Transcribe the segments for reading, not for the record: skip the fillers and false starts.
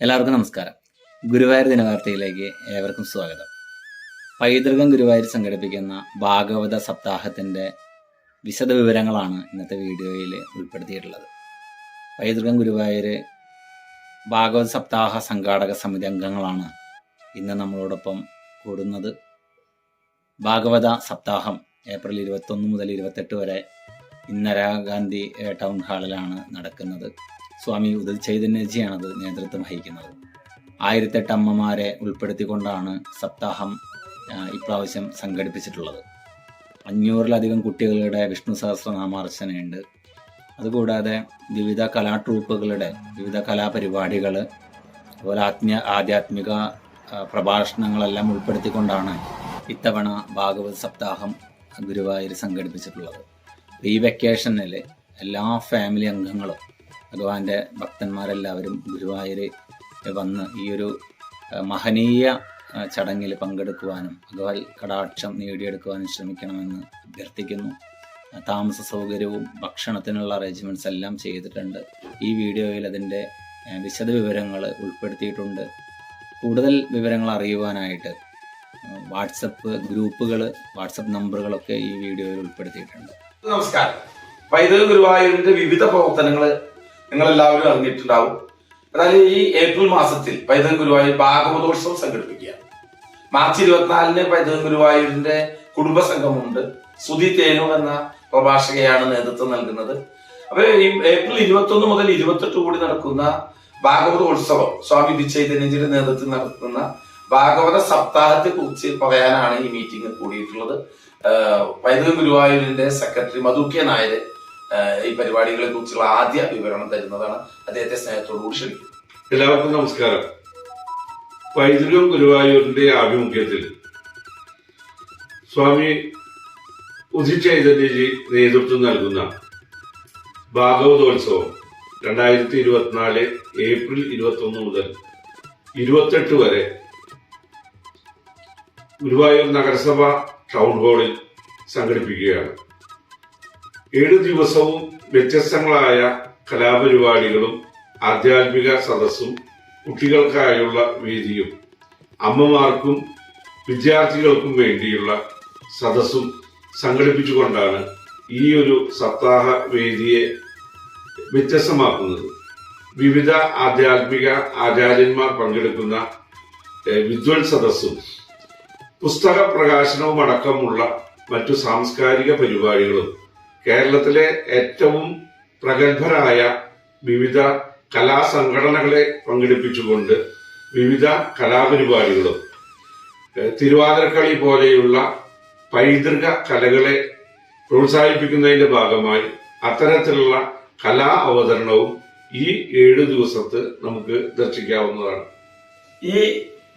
എല്ലാവർക്കും നമസ്കാരം. ഗുരുവായൂർ ദിനവാർത്തയിലേക്ക് ഏവർക്കും സ്വാഗതം. പൈതൃകം ഗുരുവായൂർ സംഘടിപ്പിക്കുന്ന ഭാഗവത സപ്താഹത്തിൻ്റെ വിശദവിവരങ്ങളാണ് ഇന്നത്തെ വീഡിയോയിൽ ഉൾപ്പെടുത്തിയിട്ടുള്ളത്. പൈതൃകം ഗുരുവായൂർ ഭാഗവത സപ്താഹ സംഘാടക സമിതി അംഗങ്ങളാണ് ഇന്ന് നമ്മളോടൊപ്പം കൂടുന്നത്. ഭാഗവത സപ്താഹം ഏപ്രിൽ 21 മുതൽ 28 വരെ ഇന്ദിരാഗാന്ധി ടൗൺ ഹാളിലാണ് നടക്കുന്നത്. സ്വാമി ഉദിത് ചൈതന്യജിയാണ് അത് നേതൃത്വം വഹിക്കുന്നത്. 1008 അമ്മമാരെ ഉൾപ്പെടുത്തിക്കൊണ്ടാണ് സപ്താഹം ഇപ്രാവശ്യം സംഘടിപ്പിച്ചിട്ടുള്ളത്. 500-ലധികം കുട്ടികളുടെ വിഷ്ണു സഹസ്രനാമാർച്ചനയുണ്ട്. അതുകൂടാതെ വിവിധ കലാട്രൂപ്പുകളുടെ വിവിധ കലാപരിപാടികൾ, അതുപോലെ ആധ്യാത്മിക പ്രഭാഷണങ്ങളെല്ലാം ഉൾപ്പെടുത്തിക്കൊണ്ടാണ് ഇത്തവണ ഭാഗവത സപ്താഹം ഗുരുവായൂർ സംഘടിപ്പിച്ചിട്ടുള്ളത്. ഈ വെക്കേഷനിൽ എല്ലാ ഫാമിലി അംഗങ്ങളും ഭഗവാന്റെ ഭക്തന്മാരെല്ലാവരും ഗുരുവായൂർ വന്ന് ഈ ഒരു മഹനീയ ചടങ്ങിൽ പങ്കെടുക്കുവാനും ഭഗവത് കടാക്ഷം നേടിയെടുക്കുവാനും ശ്രമിക്കണമെന്ന് അഭ്യർത്ഥിക്കുന്നു. താമസ സൗകര്യവും ഭക്ഷണത്തിനുള്ള അറേഞ്ച്മെൻറ്റ്സ് എല്ലാം ചെയ്തിട്ടുണ്ട്. ഈ വീഡിയോയിൽ അതിൻ്റെ വിശദവിവരങ്ങൾ ഉൾപ്പെടുത്തിയിട്ടുണ്ട്. കൂടുതൽ വിവരങ്ങൾ അറിയുവാനായിട്ട് വാട്സപ്പ് ഗ്രൂപ്പുകൾ, വാട്സപ്പ് നമ്പറുകളൊക്കെ ഈ വീഡിയോയിൽ ഉൾപ്പെടുത്തിയിട്ടുണ്ട്. നമസ്കാരം. പൈതൃകം ഗുരുവായൂരിന്റെ വിവിധ പ്രവർത്തനങ്ങൾ നിങ്ങളെല്ലാവരും അറിഞ്ഞിട്ടുണ്ടാവും. അതായത് ഈ ഏപ്രിൽ മാസത്തിൽ പൈതൃകം ഗുരുവായൂർ ഭാഗവതോത്സവം സംഘടിപ്പിക്കുക. മാർച്ച് 24-ന് പൈതൃകം ഗുരുവായൂരിന്റെ കുടുംബ സംഘമുണ്ട്. സുധി തേനൂർ എന്ന പ്രഭാഷകയാണ് നേതൃത്വം നൽകുന്നത്. അപ്പൊ ഈ ഏപ്രിൽ 21 മുതൽ 28 കൂടി നടക്കുന്ന ഭാഗവതോത്സവം സ്വാമി ഉദിത് ചൈതന്യജിയുടെ നേതൃത്വത്തിൽ നടത്തുന്ന ഭാഗവത സപ്താഹത്തെ കുറിച്ച് പറയാനാണ് ഈ മീറ്റിംഗ് കൂടിയിട്ടുള്ളത്. പൈതൃകം ഗുരുവായൂരിന്റെ സെക്രട്ടറി മധു കെ നായർ ഈ പരിപാടികളെ കുറിച്ചുള്ള ആദ്യ വിവരണം തരുന്നതാണ്. അദ്ദേഹത്തെ സ്നേഹത്തോടുകൂടി ക്ഷണിക്കുന്നു. എല്ലാവർക്കും നമസ്കാരം. പൈതൃകം ഗുരുവായൂരിന്റെ ആഭിമുഖ്യത്തിൽ സ്വാമി ഉദിത് ചൈതന്യജി നേതൃത്വം നൽകുന്ന ഭാഗവതോത്സവം 2024 ഏപ്രിൽ 21 മുതൽ 28 വരെ ഗുരുവായൂർ നഗരസഭ ടൗൺ ഹാളിൽ സംഘടിപ്പിക്കുകയാണ്. 7 ദിവസവും വ്യത്യസ്തങ്ങളായ കലാപരിപാടികളും ആധ്യാത്മിക സദസ്സും കുട്ടികൾക്കായുള്ള വേദിയും അമ്മമാർക്കും വിദ്യാർത്ഥികൾക്കും വേണ്ടിയുള്ള സദസ്സും സംഘടിപ്പിച്ചുകൊണ്ടാണ് ഈ ഒരു സപ്താഹ വേദിയെ വ്യത്യസ്തമാക്കുന്നത്. വിവിധ ആധ്യാത്മിക ആചാര്യന്മാർ പങ്കെടുക്കുന്ന വിദ്വൽ സദസ്സും പുസ്തക പ്രകാശനവും അടക്കമുള്ള മറ്റു സാംസ്കാരിക പരിപാടികളും കേരളത്തിലെ ഏറ്റവും പ്രഗത്ഭരായ വിവിധ കലാസംഘടനകളെ പങ്കെടുപ്പിച്ചുകൊണ്ട് വിവിധ കലാപരിപാടികളും തിരുവാതിരക്കളി പോലെയുള്ള പൈതൃക കലകളെ പ്രോത്സാഹിപ്പിക്കുന്നതിന്റെ ഭാഗമായി അത്തരത്തിലുള്ള കലാ അവതരണവും ഈ 7 ദിവസത്ത് നമുക്ക് ദർശിക്കാവുന്നതാണ്. ഈ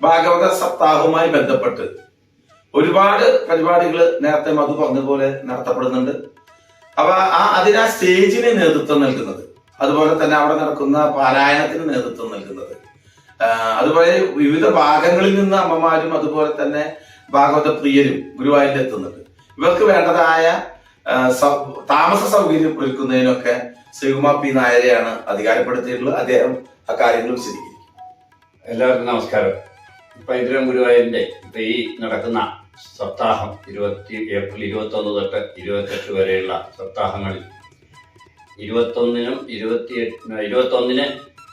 ഭാഗവത സപ്താഹവുമായി ബന്ധപ്പെട്ട് ഒരുപാട് പരിപാടികൾ നേരത്തെ മധു പറഞ്ഞതുപോലെ നടത്തപ്പെടുന്നുണ്ട്. അപ്പൊ അതിനാ സ്റ്റേജിന് നേതൃത്വം നൽകുന്നത്, അതുപോലെ തന്നെ അവിടെ നടക്കുന്ന പാരായണത്തിന് നേതൃത്വം നൽകുന്നത്, അതുപോലെ വിവിധ ഭാഗങ്ങളിൽ നിന്ന് അമ്മമാരും അതുപോലെ തന്നെ ഭാഗവത പ്രിയരും ഗുരുവായൂരിൽ എത്തുന്നുണ്ട്. ഇവർക്ക് വേണ്ടതായ താമസ സൗകര്യം ഒരുക്കുന്നതിനൊക്കെ ശ്രീകുമാർ പി നായരെയാണ് അധികാരപ്പെടുത്തിയിട്ടുള്ളത്. അദ്ദേഹം അക്കാര്യങ്ങൾ വിശദീകരിക്കും. എല്ലാവർക്കും നമസ്കാരം. പൈതൃകം ഗുരുവായൂരിന്റെ ഇപ്പൊ ഈ നടക്കുന്ന സപ്താഹം ഏപ്രിൽ 21 തൊട്ട് 28 വരെയുള്ള സപ്താഹങ്ങളിൽ 21-നും 21-ന്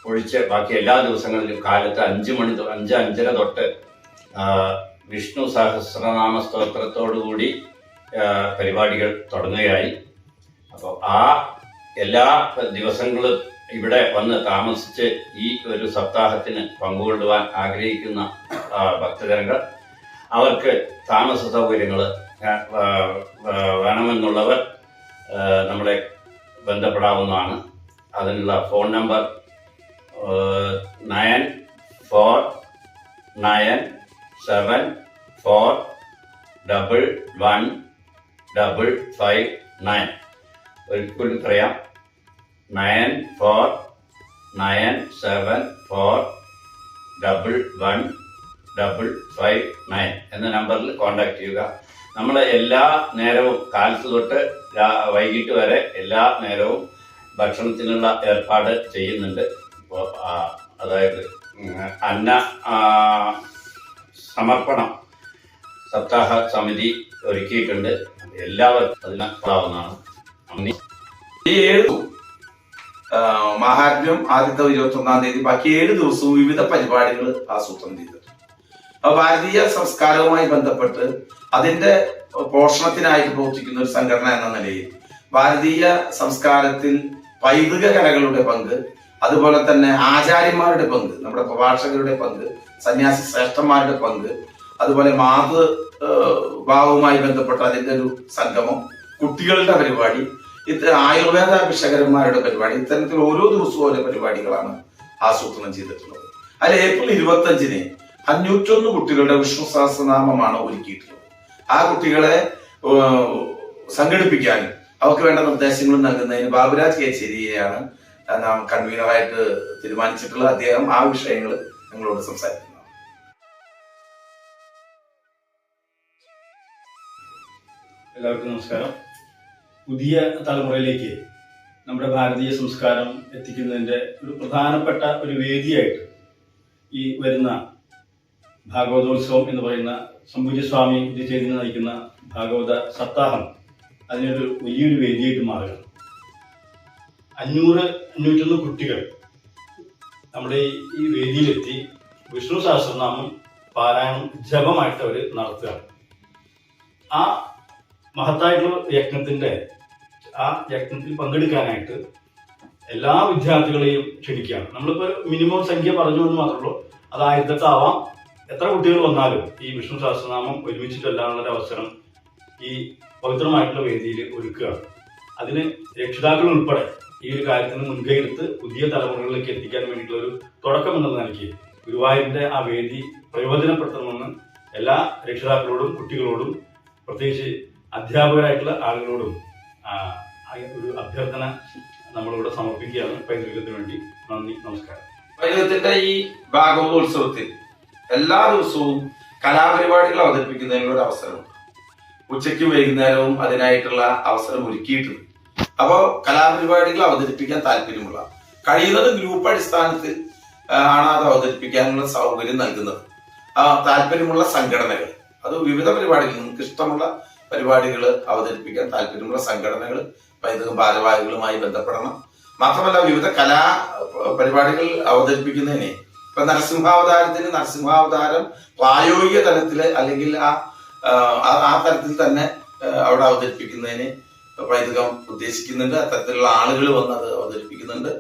ഒഴിച്ച് ബാക്കി എല്ലാ ദിവസങ്ങളിലും കാലത്ത് 5:05 തൊട്ട് വിഷ്ണു സഹസ്രനാമ സ്തോത്രത്തോടുകൂടി പരിപാടികൾ തുടങ്ങുകയായി. അപ്പോൾ ആ എല്ലാ ദിവസങ്ങളും ഇവിടെ വന്ന് താമസിച്ച് ഈ ഒരു സപ്താഹത്തിന് പങ്കുകൊള്ളുവാൻ ആഗ്രഹിക്കുന്ന ഭക്തജനങ്ങൾ, അവർക്ക് താമസ സൗകര്യങ്ങൾ വേണമെന്നുള്ളവർ നമ്മളെ ബന്ധപ്പെടാവുന്നതാണ്. അതിനുള്ള ഫോൺ നമ്പർ 9497411559. ഒരിക്കലും പറയാം, 9497411559 എന്ന നമ്പറിൽ കോൺടാക്ട് ചെയ്യുക. നമ്മൾ എല്ലാ നേരവും കാലത്ത് തൊട്ട് വൈകിട്ട് വരെ എല്ലാ നേരവും ഭക്ഷണത്തിനുള്ള ഏർപ്പാട് ചെയ്യുന്നുണ്ട്. അപ്പോൾ അതായത് അന്ന സമർപ്പണം സപ്താഹ സമിതി ഒരുക്കിയിട്ടുണ്ട്. എല്ലാവർക്കും അതിന് കൊള്ളാവുന്നതാണ്. ഈ 7 മഹാത്മ്യം ആദ്യത്തെ 21-ാം തീയതി, ബാക്കി 7 ദിവസവും വിവിധ പരിപാടികൾ ആസൂത്രണം ചെയ്തിട്ടുണ്ട്. അപ്പൊ ഭാരതീയ സംസ്കാരവുമായി ബന്ധപ്പെട്ട് അതിന്റെ പോഷണത്തിനായിട്ട് പ്രവർത്തിക്കുന്ന ഒരു സംഘടന എന്ന നിലയിൽ ഭാരതീയ സംസ്കാരത്തിൽ പൈതൃക കലകളുടെ പങ്ക്, അതുപോലെ തന്നെ ആചാര്യന്മാരുടെ പങ്ക്, നമ്മുടെ പ്രഭാഷകരുടെ പങ്ക്, സന്യാസി ശ്രേഷ്ഠന്മാരുടെ പങ്ക്, അതുപോലെ ഭാവവുമായി ബന്ധപ്പെട്ട അതിന്റെ ഒരു സംഗമം, കുട്ടികളുടെ പരിപാടി, ആയുർവേദ ഭിഷകരന്മാരുടെ പരിപാടി, ഇത്തരത്തിൽ ഓരോ ദിവസവും ഓരോ പരിപാടികളാണ് ആസൂത്രണം ചെയ്തിട്ടുള്ളത്. അതിൽ ഏപ്രിൽ 25-ന് 501 കുട്ടികളുടെ വിഷ്ണു സഹസ്രനാമമാണ് ഒരുക്കിയിട്ടുള്ളത്. ആ കുട്ടികളെ സംഘടിപ്പിക്കാനും അവർക്ക് വേണ്ട നിർദ്ദേശങ്ങൾ നൽകുന്നതിന് ബാബുരാജ് കേച്ചേരിയെയാണ് നാം കൺവീനറായിട്ട് തീരുമാനിച്ചിട്ടുള്ളത്. അദ്ദേഹം ആ വിഷയങ്ങൾ നിങ്ങളോട് സംസാരിക്കുന്നു. എല്ലാവർക്കും നമസ്കാരം. പുതിയ തലമുറയിലേക്ക് നമ്മുടെ ഭാരതീയ സംസ്കാരം എത്തിക്കുന്നതിൻ്റെ ഒരു പ്രധാനപ്പെട്ട ഒരു വേദിയായിട്ട് ഈ വരുന്ന ഭാഗവതോത്സവം എന്ന് പറയുന്ന സംപൂജ്യസ്വാമി ഉദിച്ചേരിന് നയിക്കുന്ന ഭാഗവത സപ്താഹം അതിനൊരു വലിയൊരു വേദിയായിട്ട് മാറുകയാണ്. 501 കുട്ടികൾ നമ്മുടെ ഈ വേദിയിലെത്തി വിഷ്ണു സഹസ്രനാമം പാരായണം ജപമായിട്ട് അവർ നടത്തുകയാണ്. ആ മഹത്തായിട്ടുള്ള യജ്ഞത്തിൽ പങ്കെടുക്കാനായിട്ട് എല്ലാ വിദ്യാർത്ഥികളെയും ക്ഷണിക്കുകയാണ്. നമ്മളിപ്പോൾ മിനിമം സംഖ്യ പറഞ്ഞു എന്ന് മാത്രമേ ഉള്ളൂ. അത് 1008 ആവാം. എത്ര കുട്ടികൾ വന്നാലും ഈ വിഷ്ണു സഹസ്രനാമം ഒരുമിച്ച് ചൊല്ലാനുള്ളൊരു അവസരം ഈ പവിത്രമായിട്ടുള്ള വേദിയിൽ ഒരുക്കുകയാണ്. അതിന് രക്ഷിതാക്കൾ ഉൾപ്പെടെ ഈ ഒരു കാര്യത്തിന് മുൻകൈ എടുത്ത് പുതിയ തലമുറകളിലേക്ക് എത്തിക്കാൻ വേണ്ടിയിട്ടുള്ള ഒരു തുടക്കം എന്നുള്ള നിലയ്ക്ക് ഗുരുവായൂരിന്റെ ആ വേദി പ്രയോജനപ്പെടുത്തണമെന്ന് എല്ലാ രക്ഷിതാക്കളോടും കുട്ടികളോടും പ്രത്യേകിച്ച് അധ്യാപകരായിട്ടുള്ള ആളുകളോടും ഒരു അഭ്യർത്ഥന നമ്മളിവിടെ സമർപ്പിക്കുകയാണ്. പൈതൃകത്തിന് വേണ്ടി നന്ദി, നമസ്കാരം. പൈതൃകത്തിന്റെ ഈ ഭാഗവതോത്സവത്തിൽ എല്ലാ ദിവസവും കലാപരിപാടികൾ അവതരിപ്പിക്കുന്നതിനുള്ള ഒരു അവസരമുണ്ട്. ഉച്ചയ്ക്കും വൈകുന്നേരവും അതിനായിട്ടുള്ള അവസരം ഒരുക്കിയിട്ടുണ്ട്. അപ്പോൾ കലാപരിപാടികൾ അവതരിപ്പിക്കാൻ താല്പര്യമുള്ള, കഴിയുന്നത് ഗ്രൂപ്പ് അടിസ്ഥാനത്തിൽ ആണ് അത് അവതരിപ്പിക്കാനുള്ള സൗകര്യം നൽകുന്നത്. താല്പര്യമുള്ള സംഘടനകൾ, അത് വിവിധ പരിപാടികൾ, നിങ്ങൾക്ക് ഇഷ്ടമുള്ള പരിപാടികൾ അവതരിപ്പിക്കാൻ താല്പര്യമുള്ള സംഘടനകൾ പൈതൃകം ഭാരവാഹികളുമായി ബന്ധപ്പെടണം. മാത്രമല്ല വിവിധ കലാ പരിപാടികൾ അവതരിപ്പിക്കുന്നതിന് ഇപ്പൊ നരസിംഹാവതാരം പ്രായോഗിക തലത്തില് അല്ലെങ്കിൽ ആ തരത്തിൽ തന്നെ അവിടെ അവതരിപ്പിക്കുന്നതിന് പൈതൃകം ഉദ്ദേശിക്കുന്നുണ്ട്. അത്തരത്തിലുള്ള ആളുകൾ വന്ന് അത് അവതരിപ്പിക്കുന്നുണ്ട്.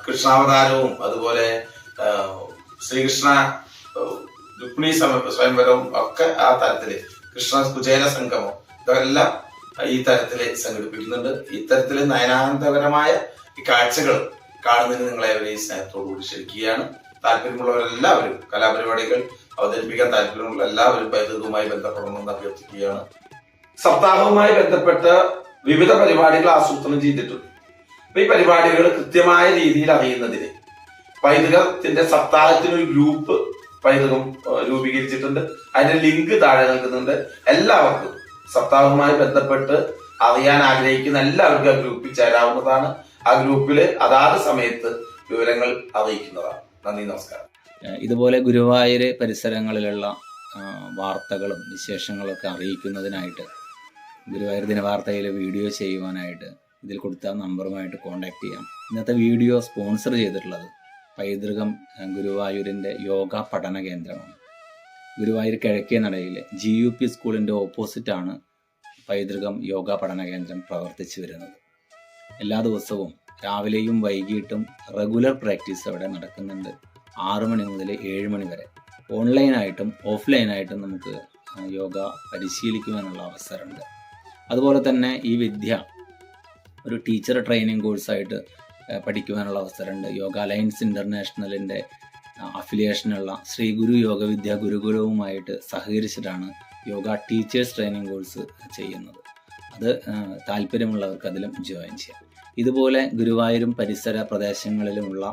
കൃഷ്ണാവതാരവും അതുപോലെ ശ്രീകൃഷ്ണ രുക്മിണി സ്വയംവരവും ഒക്കെ ആ തരത്തില്, കൃഷ്ണ കുചേല സംഗമം, ഇതെല്ലാം ഈ തരത്തില് സംഘടിപ്പിക്കുന്നുണ്ട്. ഇത്തരത്തില് നയനാനന്ദകരമായ ഈ കാഴ്ചകൾ കാണുന്നതിന് നിങ്ങളെ ഈ സ്നേഹത്തോടുകൂടി ക്ഷണിക്കുകയാണ്. താല്പര്യമുള്ളവരെല്ലാവരും കലാപരിപാടികൾ അവതരിപ്പിക്കാൻ താല്പര്യമുള്ള എല്ലാവരും പൈതൃകവുമായി ബന്ധപ്പെടണമെന്ന് അഭ്യർത്ഥിക്കുകയാണ്. സപ്താഹവുമായി ബന്ധപ്പെട്ട് വിവിധ പരിപാടികൾ ആസൂത്രണം ചെയ്തിട്ടുണ്ട്. ഈ പരിപാടികൾ കൃത്യമായ രീതിയിൽ അറിയുന്നതിന് പൈതൃകത്തിന്റെ സപ്താഹത്തിനൊരു ഗ്രൂപ്പ് പൈതൃകം രൂപീകരിച്ചിട്ടുണ്ട്. അതിന്റെ ലിങ്ക് താഴെ നൽകുന്നുണ്ട്. എല്ലാവർക്കും സപ്താഹവുമായി ബന്ധപ്പെട്ട് അറിയാൻ ആഗ്രഹിക്കുന്ന എല്ലാവർക്കും ആ ഗ്രൂപ്പിൽ ചേരാവുന്നതാണ്. ആ ഗ്രൂപ്പിൽ അതാത് സമയത്ത് വിവരങ്ങൾ അറിയിക്കുന്നതാണ്. നന്ദി, നമസ്കാരം. ഇതുപോലെ ഗുരുവായൂർ പരിസരങ്ങളിലുള്ള വാർത്തകളും വിശേഷങ്ങളൊക്കെ അറിയിക്കുന്നതിനായിട്ട് ഗുരുവായൂർ ദിനവാർത്തയിൽ വീഡിയോ ചെയ്യുവാനായിട്ട് ഇതിൽ കൊടുത്ത നമ്പറുമായിട്ട് കോൺടാക്ട് ചെയ്യാം. ഇന്നത്തെ വീഡിയോ സ്പോൺസർ ചെയ്തിട്ടുള്ളത് പൈതൃകം ഗുരുവായൂരിൻ്റെ യോഗ പഠന കേന്ദ്രമാണ്. ഗുരുവായൂർ കിഴക്കേ നടയിൽ GUP സ്കൂളിൻ്റെ ഓപ്പോസിറ്റാണ് പൈതൃകം യോഗ പഠന കേന്ദ്രം പ്രവർത്തിച്ചു വരുന്നത്. എല്ലാ ദിവസവും രാവിലെയും വൈകിട്ടും റെഗുലർ പ്രാക്ടീസ് അവിടെ നടക്കുന്നുണ്ട്. 6 മണി മുതൽ 7 മണി വരെ ഓൺലൈനായിട്ടും ഓഫ്ലൈനായിട്ടും നമുക്ക് യോഗ പരിശീലിക്കുവാനുള്ള അവസരമുണ്ട്. അതുപോലെ തന്നെ ഈ വിദ്യ ഒരു ടീച്ചർ ട്രെയിനിങ് കോഴ്സായിട്ട് പഠിക്കുവാനുള്ള അവസരമുണ്ട്. യോഗ അലയൻസ് ഇൻ്റർനാഷണലിൻ്റെ അഫിലിയേഷനുള്ള ശ്രീ ഗുരു യോഗ വിദ്യാ ഗുരുകുലവുമായിട്ട് സഹകരിച്ചിട്ടാണ് യോഗ ടീച്ചേഴ്സ് ട്രെയിനിങ് കോഴ്സ് ചെയ്യുന്നത്. അത് താല്പര്യമുള്ളവർക്ക് അതിലും ജോയിൻ ചെയ്യാം. ഇതുപോലെ ഗുരുവായൂരും പരിസര പ്രദേശങ്ങളിലുമുള്ള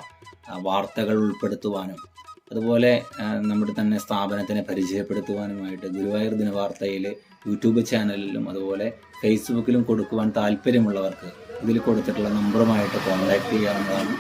വാർത്തകൾ ഉൾപ്പെടുത്തുവാനും അതുപോലെ നമ്മുടെ തന്നെ സ്ഥാപനത്തിനെ പരിചയപ്പെടുത്തുവാനുമായിട്ട് ഗുരുവായൂർ ദിനവാർത്തയിൽ യൂട്യൂബ് ചാനലിലും അതുപോലെ ഫേസ്ബുക്കിലും കൊടുക്കുവാൻ താല്പര്യമുള്ളവർക്ക് ഇതിൽ കൊടുത്തിട്ടുള്ള നമ്പറുമായിട്ട് കോൺടാക്ട് ചെയ്യാവുന്നതാണ്.